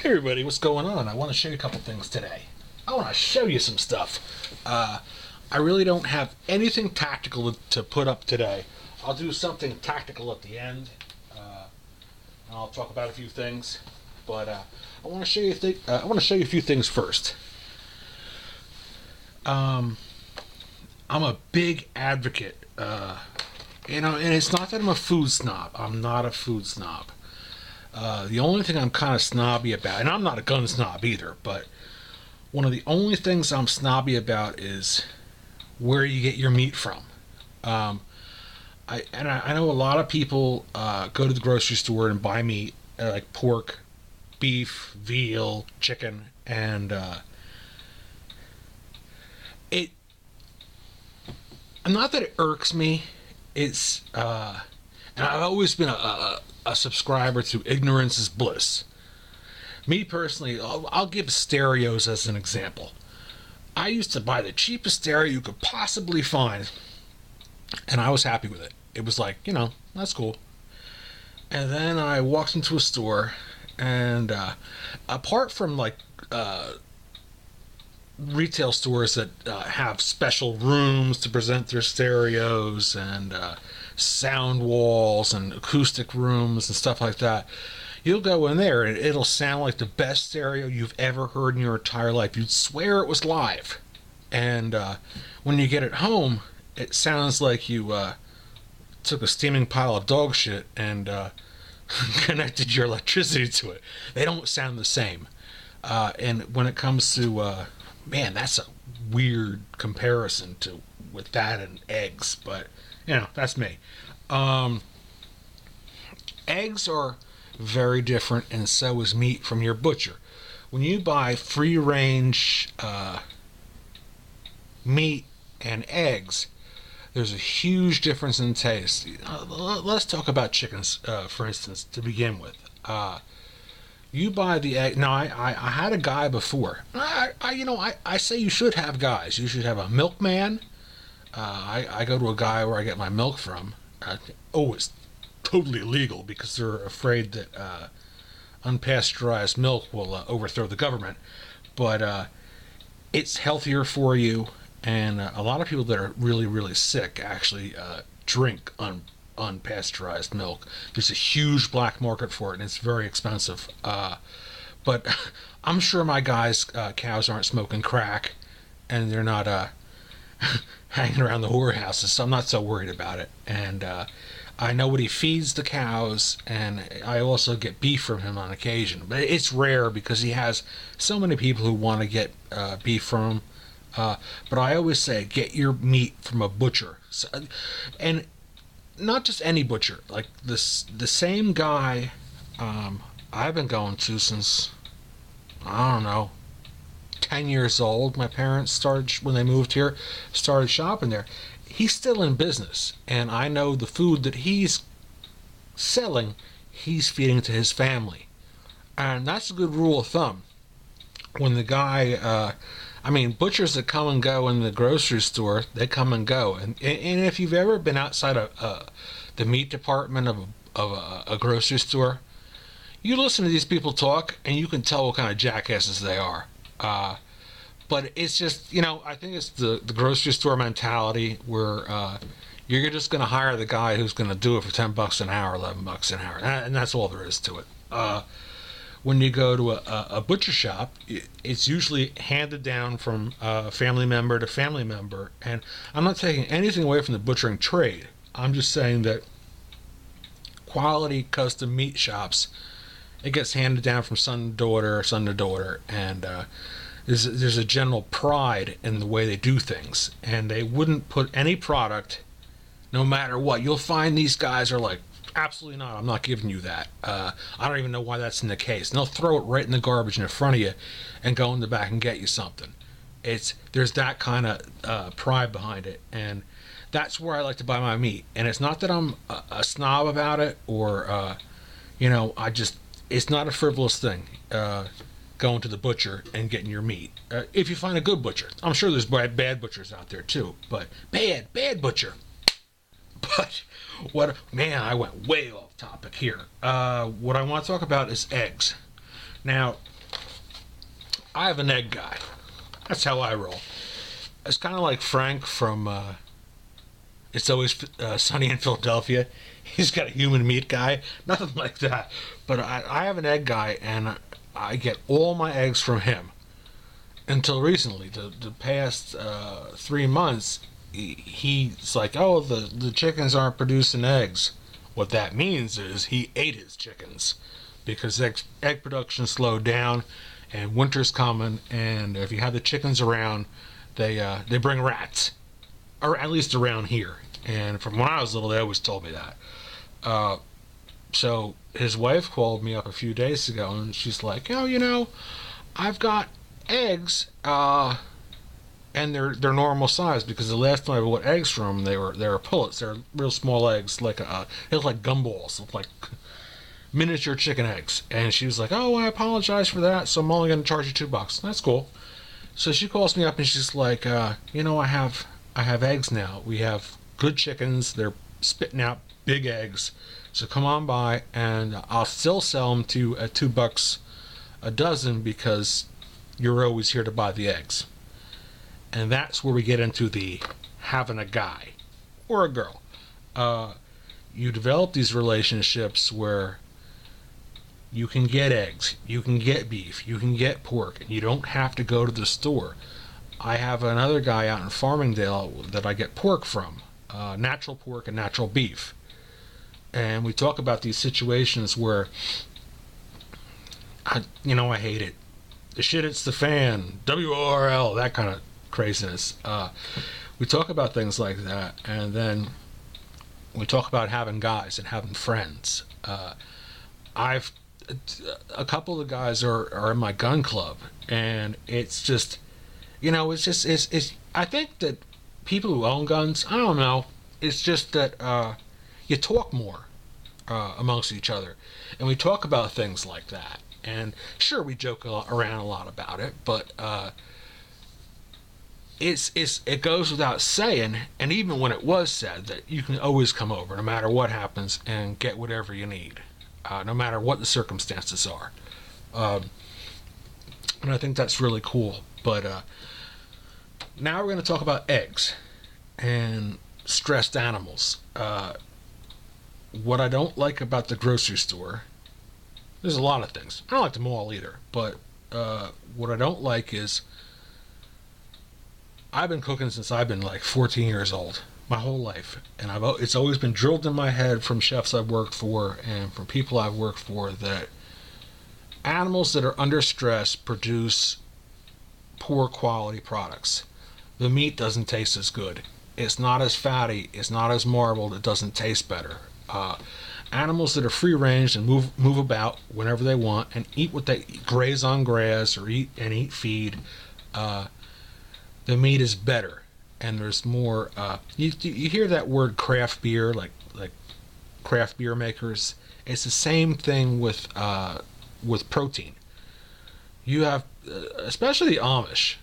everybody, what's going on? I want to show you a couple things today. I want to show you some stuff. I really don't have anything tactical to put up today. I'll do something tactical at the end. I'll talk about a few things, but I want to show you. I want to show you a few things first. I'm a big advocate, and it's not that I'm a food snob. I'm not a food snob. The only thing I'm kind of snobby about, and I'm not a gun snob either, but one of the only things I'm snobby about is where you get your meat from. I know a lot of people go to the grocery store and buy meat, like pork, beef, veal, chicken, and it. Not that it irks me. It's and I've always been a subscriber to ignorance is bliss. Me personally, I'll give stereos as an example. I used to buy the cheapest stereo you could possibly find, and I was happy with it. It was like, that's cool. And then I walked into a store, and apart from like retail stores that have special rooms to present their stereos and sound walls and acoustic rooms and stuff like that, you'll go in there and it'll sound like the best stereo you've ever heard in your entire life. You'd swear it was live. And when you get it home, it sounds like you took a steaming pile of dog shit and connected your electricity to it. They don't sound the same. And when it comes to man, that's a weird comparison with that and eggs, but that's me. Eggs are very different, and so is meat from your butcher. When you buy free range meat and eggs, there's a huge difference in taste. Let's talk about chickens, for instance, to begin with. You buy the egg. Now, I had a guy before. I say you should have guys. You should have a milkman. I go to a guy where I get my milk from. It's totally illegal because they're afraid that unpasteurized milk will overthrow the government. But it's healthier for you, and a lot of people that are really, really sick actually drink unpasteurized milk. There's a huge black market for it, and it's very expensive. But I'm sure my guys' cows aren't smoking crack, and they're not hanging around the whorehouses, so I'm not so worried about it. And I know what he feeds the cows, and I also get beef from him on occasion. But it's rare because he has so many people who want to get beef from him. But I always say, get your meat from a butcher. And not just any butcher, like the same guy I've been going to since, I don't know, 10 years old. My parents started, when they moved here, started shopping there. He's still in business, and I know the food that he's selling, he's feeding to his family. And that's a good rule of thumb. When the guy, butchers that come and go in the grocery store, they come and go. And if you've ever been outside of the meat department of a grocery store, you listen to these people talk, and you can tell what kind of jackasses they are. But it's just, I think it's the grocery store mentality where you're just going to hire the guy who's going to do it for $10 an hour, $11 an hour, and that's all there is to it. When you go to a butcher shop, it's usually handed down from family member to family member. And I'm not taking anything away from the butchering trade. I'm just saying that quality custom meat shops, it gets handed down from son to daughter, and there's a general pride in the way they do things. And they wouldn't put any product, no matter what. You'll find these guys are like, absolutely not. I'm not giving you that. I don't even know why that's in the case. And they'll throw it right in the garbage in front of you and go in the back and get you something. There's that kind of pride behind it, and that's where I like to buy my meat. And it's not that I'm a snob about it, or it's not a frivolous thing. Going to the butcher and getting your meat. If you find a good butcher, I'm sure there's bad butchers out there too. But bad butcher. But I went way off topic here. What I want to talk about is eggs. Now, I have an egg guy. That's how I roll. It's kind of like Frank from It's Always Sunny in Philadelphia. He's got a human meat guy. Nothing like that. But I have an egg guy, and I get all my eggs from him. Until recently, the past 3 months, he's like, oh, the chickens aren't producing eggs. What that means is he ate his chickens because egg production slowed down, and winter's coming, and if you have the chickens around, they bring rats, or at least around here. And from when I was little, they always told me that. So his wife called me up a few days ago, and she's like, oh, I've got eggs, and they're normal size, because the last time I bought eggs from them, they were pullets. They're real small eggs, they look like gumballs, look like miniature chicken eggs. And she was like, oh, I apologize for that, so I'm only going to charge you $2. That's cool. So she calls me up and she's like, I have eggs now. We have good chickens. They're spitting out big eggs. So come on by, and I'll still sell them to at $2 a dozen, because you're always here to buy the eggs. And that's where we get into the having a guy or a girl. You develop these relationships where you can get eggs, you can get beef, you can get pork, and you don't have to go to the store. I have another guy out in Farmingdale that I get pork from, natural pork and natural beef. And we talk about these situations where, I hate it. The shit hits the fan, WORL, that kind of craziness. We talk about things like that, and then we talk about having guys and having friends. A couple of guys are in my gun club, and it's just, it's I think that people who own guns, I don't know, it's just that you talk more amongst each other, and we talk about things like that. And sure, we joke around a lot about it, but it goes without saying, and even when it was said, that you can always come over no matter what happens and get whatever you need, no matter what the circumstances are. And I think that's really cool. But now we're going to talk about eggs and stressed animals. What I don't like about the grocery store, there's a lot of things. I don't like them all either, but what I don't like is, I've been cooking since I've been like 14 years old, my whole life, and it's always been drilled in my head from chefs I've worked for and from people I've worked for, that animals that are under stress produce poor quality products. The meat doesn't taste as good. It's not as fatty. It's not as marbled. It doesn't taste better. Animals that are free range and move about whenever they want and eat what they graze on grass or eat feed, the meat is better, and there's more. You hear that word craft beer, like craft beer makers. It's the same thing with protein. You have, especially the Amish,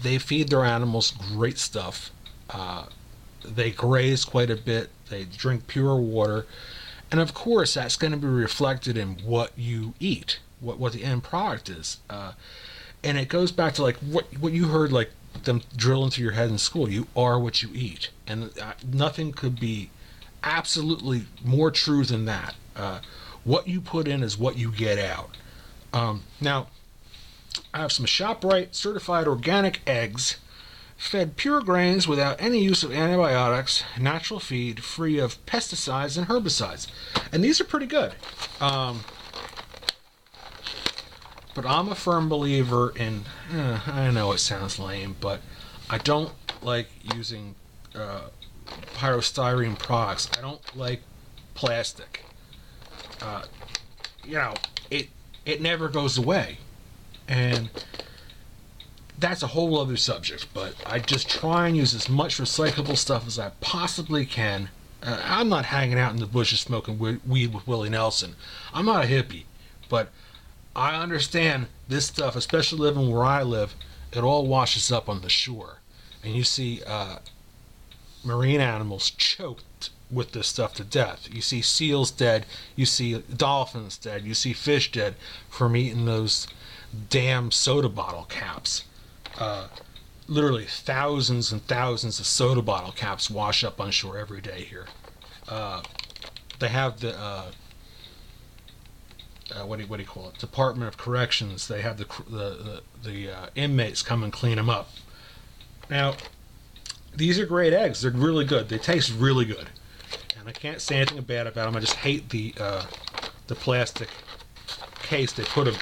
they feed their animals great stuff. They graze quite a bit. They drink pure water. And of course, that's going to be reflected in what you eat, what the end product is. And it goes back to like what you heard, like them drill into your head in school. You are what you eat. And nothing could be absolutely more true than that. What you put in is what you get out. Now, I have some ShopRite certified organic eggs, fed pure grains without any use of antibiotics, natural feed, free of pesticides and herbicides. And these are pretty good. But I'm a firm believer in, I know it sounds lame, but I don't like using polystyrene products. I don't like plastic. It never goes away. And that's a whole other subject, but I just try and use as much recyclable stuff as I possibly can. I'm not hanging out in the bushes smoking weed with Willie Nelson. I'm not a hippie, but I understand this stuff, especially living where I live, it all washes up on the shore. And you see marine animals choked with this stuff to death. You see seals dead, you see dolphins dead, you see fish dead from eating those damn soda bottle caps. Literally thousands and thousands of soda bottle caps wash up on shore every day here. They have the what do you call it? Department of Corrections. They have the inmates come and clean them up. Now, these are great eggs. They're really good. They taste really good, and I can't say anything bad about them. I just hate the plastic case they put them in.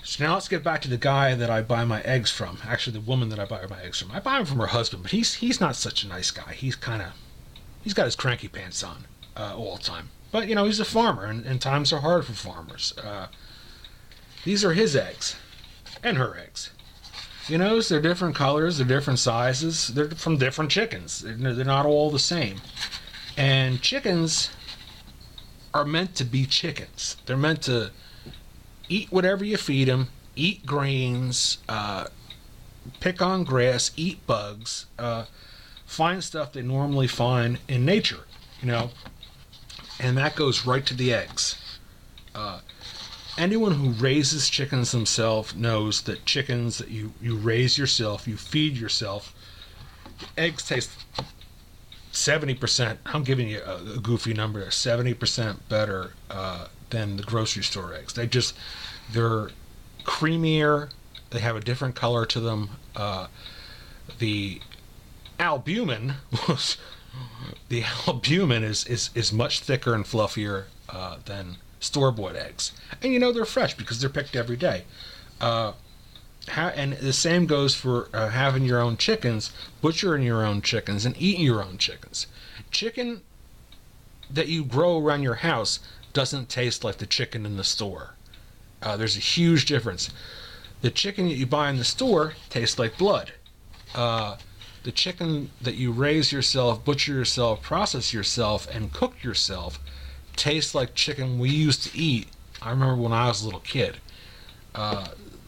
So now let's get back to the guy that I buy my eggs from. Actually, the woman that I buy my eggs from. I buy them from her husband, but he's not such a nice guy. He's got his cranky pants on all the time. But, he's a farmer, and times are hard for farmers. These are his eggs, and her eggs. They're different colors, they're different sizes, they're from different chickens. They're not all the same. And chickens are meant to be chickens. They're meant to eat whatever you feed them, eat grains, pick on grass, eat bugs, find stuff they normally find in nature, and that goes right to the eggs. Anyone who raises chickens themselves knows that chickens that you raise yourself, you feed yourself, eggs taste 70%, I'm giving you a goofy number, 70% better than the grocery store eggs. They're creamier, they have a different color to them. The albumin is much thicker and fluffier than store-bought eggs. And they're fresh because they're picked every day. And the same goes for having your own chickens, butchering your own chickens, and eating your own chickens. Chicken that you grow around your house doesn't taste like the chicken in the store. There's a huge difference. The chicken that you buy in the store tastes like blood. The chicken that you raise yourself, butcher yourself, process yourself, and cook yourself tastes like chicken we used to eat. I remember when I was a little kid,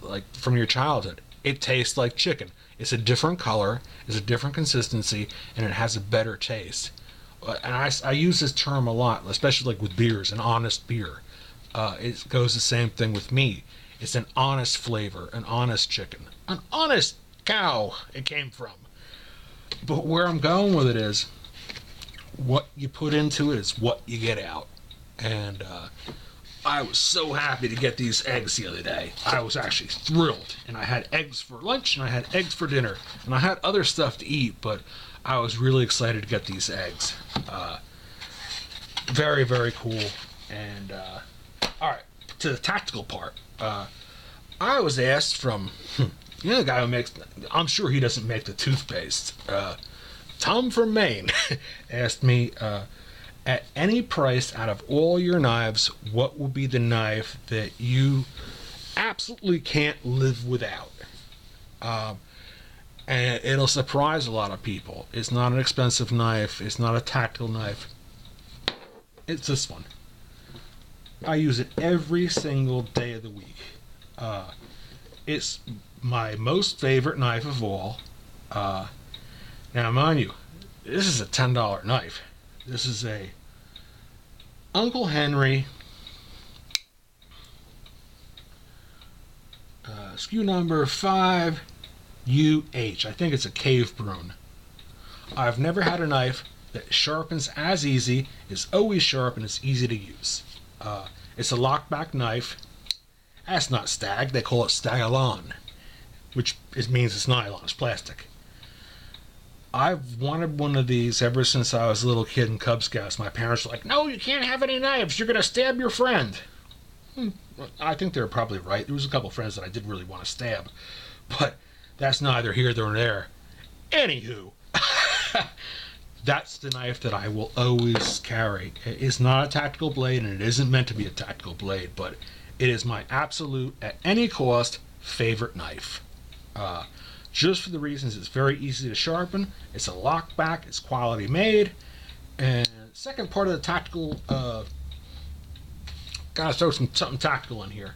like from your childhood. It tastes like chicken. It's a different color, it's a different consistency, and it has a better taste. And I use this term a lot, especially like with beers, an honest beer. It goes the same thing with meat. It's an honest flavor, an honest chicken, an honest cow it came from. But where I'm going with it is, what you put into it is what you get out. And I was so happy to get these eggs the other day. I was actually thrilled. And I had eggs for lunch, and I had eggs for dinner. And I had other stuff to eat, but I was really excited to get these eggs. Very, very cool. And, alright, to the tactical part. I was asked from, the guy who makes, I'm sure he doesn't make the toothpaste. Tom from Maine asked me, at any price out of all your knives, what will be the knife that you absolutely can't live without? And it'll surprise a lot of people. It's not an expensive knife. It's not a tactical knife. It's this one. I use it every single day of the week. It's my most favorite knife of all. Now, mind you, this is a $10 knife. This is a Uncle Henry SKU number 5UH. I think it's a cave broom. I've never had a knife that sharpens as easy, is always sharp, and is easy to use. It's a lockback knife. That's not stag, they call it Stag-A-Lon, which means it's nylon, it's plastic. I've wanted one of these ever since I was a little kid in Cub Scouts. My parents were like, no, you can't have any knives. You're going to stab your friend. I think they're probably right. There was a couple friends that I did really want to stab. But that's neither here nor there. Anywho, that's the knife that I will always carry. It is not a tactical blade, and it isn't meant to be a tactical blade, but it is my absolute, at any cost, favorite knife. Just for the reasons it's very easy to sharpen, it's a lockback, it's quality made, and second part of the tactical, gotta throw something tactical in here.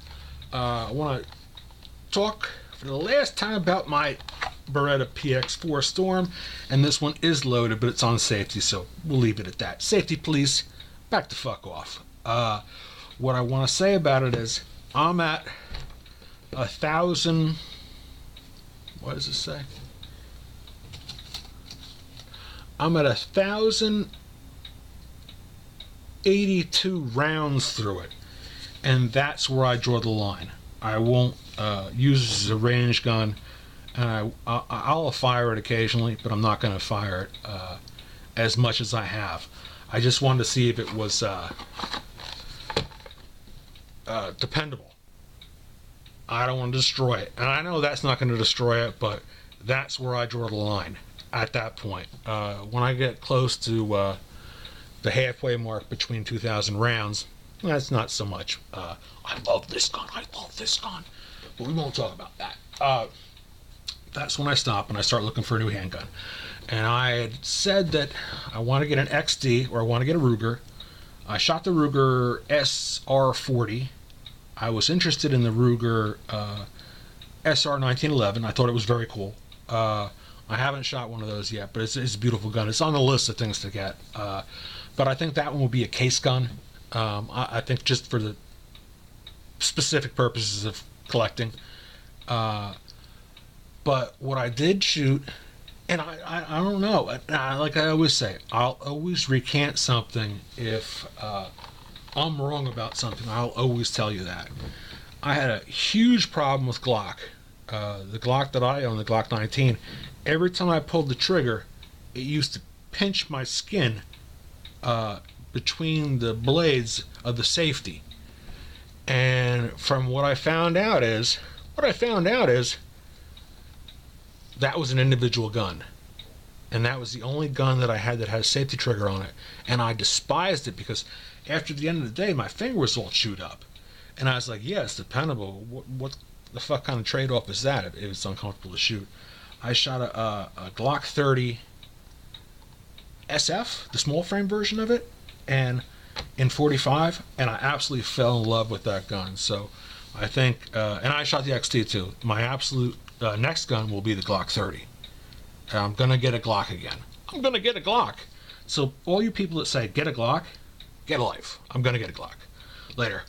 I want to talk for the last time about my Beretta PX4 Storm, and this one is loaded, but it's on safety, so we'll leave it at that. Safety, please, back the fuck off. What I want to say about it is, I'm at 1,000. What does it say? I'm at 1,082 rounds through it, and that's where I draw the line. I won't use it as a range gun, and I'll fire it occasionally, but I'm not going to fire it as much as I have. I just wanted to see if it was dependable. I don't want to destroy it, and I know that's not going to destroy it, but that's where I draw the line at that point. When I get close to the halfway mark between 2,000 rounds, that's not so much. I love this gun, but we won't talk about that. That's when I stop and I start looking for a new handgun. And I had said that I want to get an XD, or I want to get a Ruger. I shot the Ruger SR40. I was interested in the Ruger SR 1911. I thought it was very cool. I haven't shot one of those yet, but it's a beautiful gun. It's on the list of things to get. But I think that one will be a case gun. I think just for the specific purposes of collecting. But what I did shoot, and I don't know, like I always say, I'll always recant something if I'm wrong about something. I'll always tell you that. I had a huge problem with Glock. The Glock that I own, the Glock 19, every time I pulled the trigger, it used to pinch my skin between the blades of the safety. And from what I found out is that was an individual gun. And that was the only gun that I had that had a safety trigger on it. And I despised it because after the end of the day, my finger was all chewed up. And I was like, yeah, it's dependable. What the fuck kind of trade-off is that if it's uncomfortable to shoot? I shot a Glock 30 SF, the small frame version of it, and in 45, and I absolutely fell in love with that gun. So I think, and I shot the XT too. My absolute next gun will be the Glock 30. I'm going to get a Glock again. I'm going to get a Glock. So all you people that say, get a Glock, get a life. I'm going to get a Glock. Later.